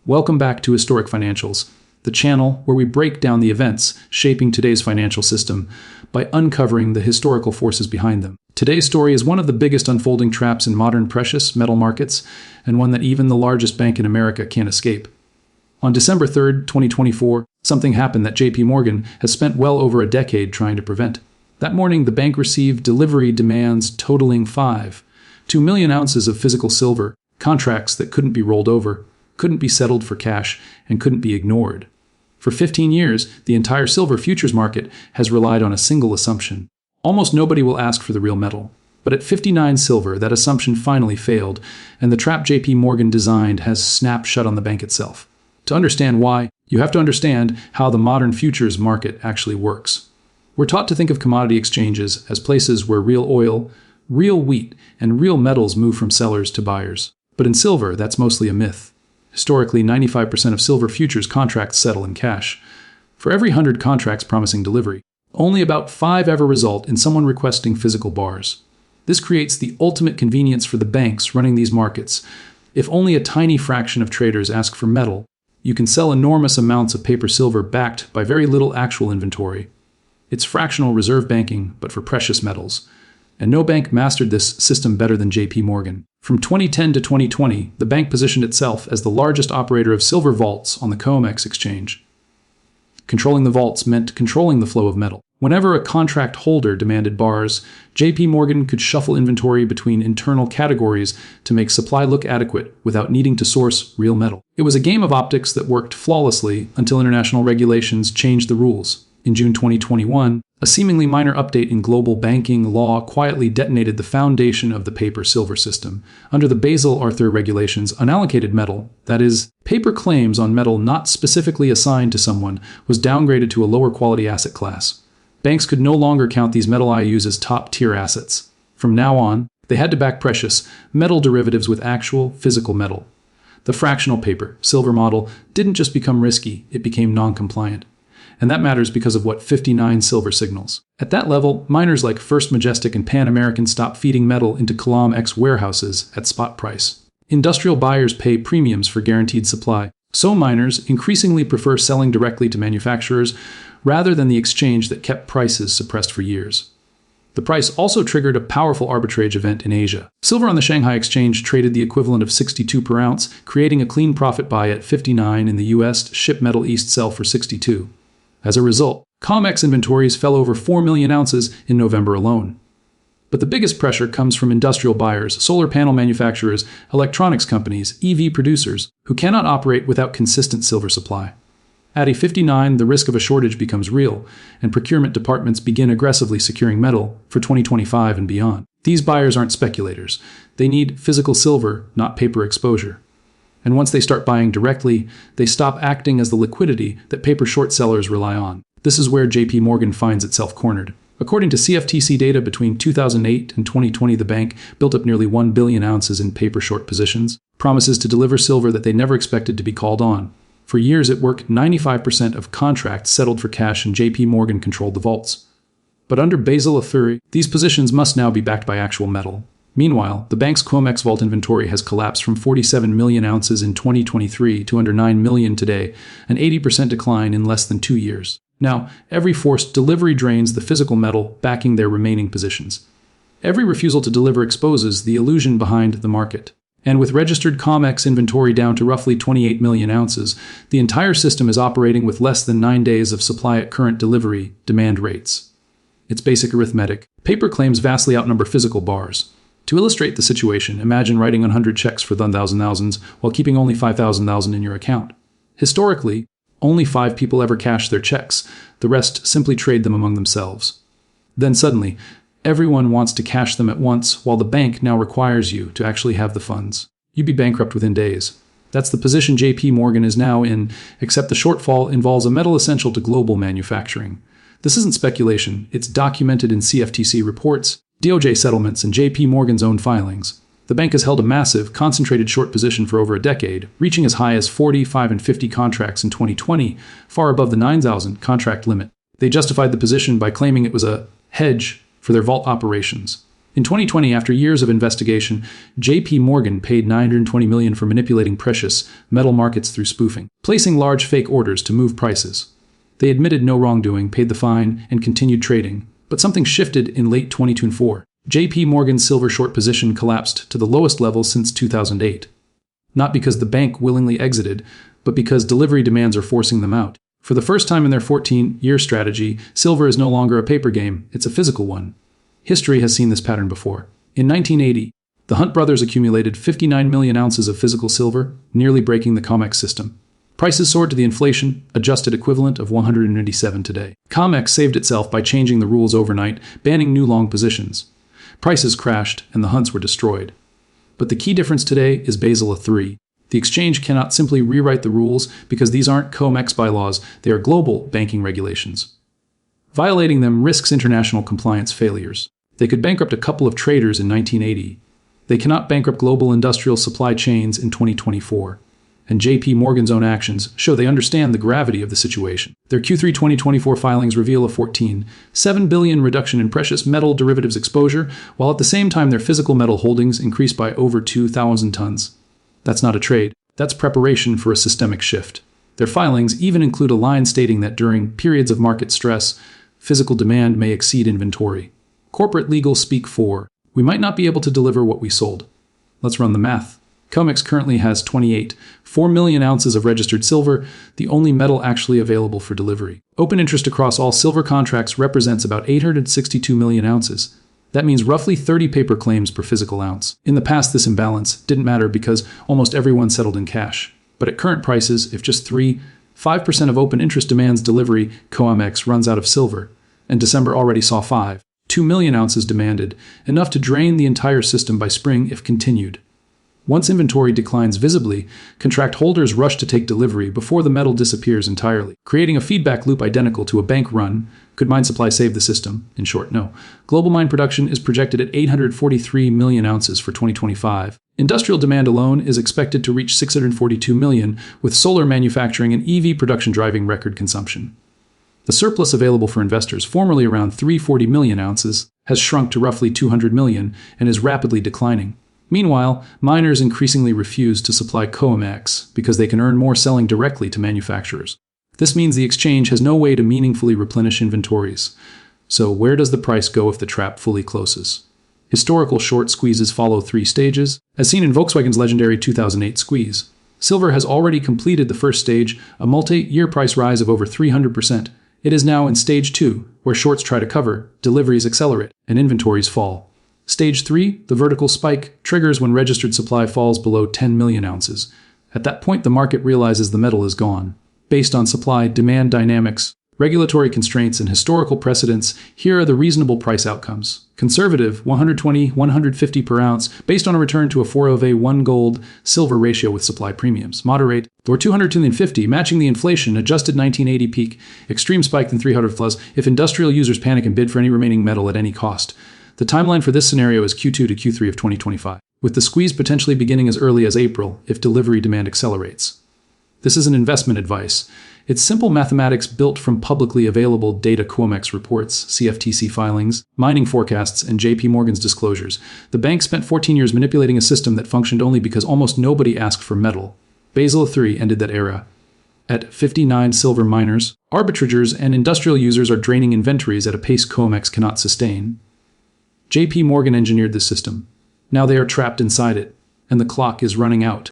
Welcome back to Historic Financials, the channel where we break down the events shaping today's financial system by uncovering the historical forces behind them. Today's story is one of the biggest unfolding traps in modern precious metal markets, and one that even the largest bank in America can't escape. On December 3rd, 2024, something happened that JPMorgan has spent well over a decade trying to prevent. That morning, the bank received delivery demands totaling 2 million ounces of physical silver, contracts that couldn't be rolled over, couldn't be settled for cash, and couldn't be ignored. For 15 years, the entire silver futures market has relied on a single assumption. Almost nobody will ask for the real metal. But at 59 silver, that assumption finally failed, and the trap JPMorgan designed has snapped shut on the bank itself. To understand why, you have to understand how the modern futures market actually works. We're taught to think of commodity exchanges as places where real oil, real wheat, and real metals move from sellers to buyers. But in silver, that's mostly a myth. Historically, 95% of silver futures contracts settle in cash. For every 100 contracts promising delivery, only about 5 ever result in someone requesting physical bars. This creates the ultimate convenience for the banks running these markets. If only a tiny fraction of traders ask for metal, you can sell enormous amounts of paper silver backed by very little actual inventory. It's fractional reserve banking, but for precious metals. And no bank mastered this system better than JPMorgan. From 2010 to 2020, the bank positioned itself as the largest operator of silver vaults on the COMEX exchange. Controlling the vaults meant controlling the flow of metal. Whenever a contract holder demanded bars, JPMorgan could shuffle inventory between internal categories to make supply look adequate without needing to source real metal. It was a game of optics that worked flawlessly until international regulations changed the rules. In June 2021, a seemingly minor update in global banking law quietly detonated the foundation of the paper-silver system. Under the Basel III regulations, unallocated metal, that is, paper claims on metal not specifically assigned to someone, was downgraded to a lower quality asset class. Banks could no longer count these metal IUs as top-tier assets. From now on, they had to back precious metal derivatives with actual physical metal. The fractional paper, silver model, didn't just become risky, it became non-compliant. And that matters because of what 59 silver signals. At that level, miners like First Majestic and Pan American stop feeding metal into COMEX warehouses at spot price. Industrial buyers pay premiums for guaranteed supply. So miners increasingly prefer selling directly to manufacturers rather than the exchange that kept prices suppressed for years. The price also triggered a powerful arbitrage event in Asia. Silver on the Shanghai exchange traded the equivalent of 62 per ounce, creating a clean profit buy at 59 in the US to ship metal east sell for 62. As a result, COMEX inventories fell over 4 million ounces in November alone. But the biggest pressure comes from industrial buyers, solar panel manufacturers, electronics companies, EV producers, who cannot operate without consistent silver supply. At a 59, the risk of a shortage becomes real, and procurement departments begin aggressively securing metal for 2025 and beyond. These buyers aren't speculators. They need physical silver, not paper exposure. And once they start buying directly, they stop acting as the liquidity that paper short sellers rely on. This is where JPMorgan finds itself cornered. According to CFTC data between 2008 and 2020, the bank built up nearly 1 billion ounces in paper short positions, promises to deliver silver that they never expected to be called on. For years, it worked 95% of contracts settled for cash, and JPMorgan controlled the vaults. But under Basel III, these positions must now be backed by actual metal. Meanwhile, the bank's COMEX vault inventory has collapsed from 47 million ounces in 2023 to under 9 million today, an 80% decline in less than 2 years. Now, every forced delivery drains the physical metal backing their remaining positions. Every refusal to deliver exposes the illusion behind the market. And with registered COMEX inventory down to roughly 28 million ounces, the entire system is operating with less than 9 days of supply at current delivery demand rates. It's basic arithmetic. Paper claims vastly outnumber physical bars. To illustrate the situation, imagine writing 100 checks for 1,000 thousands while keeping only 5,000 in your account. Historically, only 5 people ever cash their checks. The rest simply trade them among themselves. Then suddenly, everyone wants to cash them at once, while the bank now requires you to actually have the funds. You'd be bankrupt within days. That's the position JPMorgan is now in, except the shortfall involves a metal essential to global manufacturing. This isn't speculation. It's documented in CFTC reports, DOJ settlements, and JPMorgan's own filings. The bank has held a massive, concentrated short position for over a decade, reaching as high as 45 and 50 contracts in 2020, far above the 9,000 contract limit. They justified the position by claiming it was a hedge for their vault operations. In 2020, after years of investigation, JPMorgan paid $920 million for manipulating precious metal markets through spoofing, placing large fake orders to move prices. They admitted no wrongdoing, paid the fine, and continued trading. But something shifted in late 2024. JPMorgan's silver short position collapsed to the lowest level since 2008. Not because the bank willingly exited, but because delivery demands are forcing them out. For the first time in their 14-year strategy, silver is no longer a paper game, it's a physical one. History has seen this pattern before. In 1980, the Hunt brothers accumulated 59 million ounces of physical silver, nearly breaking the COMEX system. Prices soared to the inflation-adjusted equivalent of 187 today. COMEX saved itself by changing the rules overnight, banning new long positions. Prices crashed, and the Hunts were destroyed. But the key difference today is Basel III. The exchange cannot simply rewrite the rules because these aren't COMEX bylaws, they are global banking regulations. Violating them risks international compliance failures. They could bankrupt a couple of traders in 1980. They cannot bankrupt global industrial supply chains in 2024. And JPMorgan's own actions show they understand the gravity of the situation. Their Q3 2024 filings reveal a $14.7 billion reduction in precious metal derivatives exposure, while at the same time their physical metal holdings increased by over 2,000 tons. That's not a trade. That's preparation for a systemic shift. Their filings even include a line stating that during periods of market stress, physical demand may exceed inventory. Corporate legal speak for, we might not be able to deliver what we sold. Let's run the math. COMEX currently has 4 million ounces of registered silver, the only metal actually available for delivery. Open interest across all silver contracts represents about 862 million ounces. That means roughly 30 paper claims per physical ounce. In the past, this imbalance didn't matter because almost everyone settled in cash. But at current prices, if just 5% of open interest demands delivery, COMEX runs out of silver. And December already saw 2 million ounces demanded, enough to drain the entire system by spring if continued. Once inventory declines visibly, contract holders rush to take delivery before the metal disappears entirely, creating a feedback loop identical to a bank run. Could mine supply save the system? In short, no. Global mine production is projected at 843 million ounces for 2025. Industrial demand alone is expected to reach 642 million, with solar manufacturing and EV production driving record consumption. The surplus available for investors, formerly around 340 million ounces, has shrunk to roughly 200 million and is rapidly declining. Meanwhile, miners increasingly refuse to supply COMEX because they can earn more selling directly to manufacturers. This means the exchange has no way to meaningfully replenish inventories. So where does the price go if the trap fully closes? Historical short squeezes follow 3 stages, as seen in Volkswagen's legendary 2008 squeeze. Silver has already completed the first stage, a multi-year price rise of over 300%. It is now in stage 2, where shorts try to cover, deliveries accelerate, and inventories fall. Stage 3, the vertical spike, triggers when registered supply falls below 10 million ounces. At that point, the market realizes the metal is gone. Based on supply-demand dynamics, regulatory constraints, and historical precedents, here are the reasonable price outcomes. Conservative, 120-150 per ounce, based on a return to a 4/1 gold-silver ratio with supply premiums. Moderate, or 200-250, matching the inflation, adjusted 1980 peak. Extreme spike than 300 plus, if industrial users panic and bid for any remaining metal at any cost. The timeline for this scenario is Q2 to Q3 of 2025, with the squeeze potentially beginning as early as April if delivery demand accelerates. This isn't investment advice. It's simple mathematics built from publicly available data. COMEX reports, CFTC filings, mining forecasts, and JPMorgan's disclosures. The bank spent 14 years manipulating a system that functioned only because almost nobody asked for metal. Basel III ended that era. At 59 silver miners, arbitragers and industrial users are draining inventories at a pace COMEX cannot sustain. JPMorgan engineered this system. Now they are trapped inside it, and the clock is running out.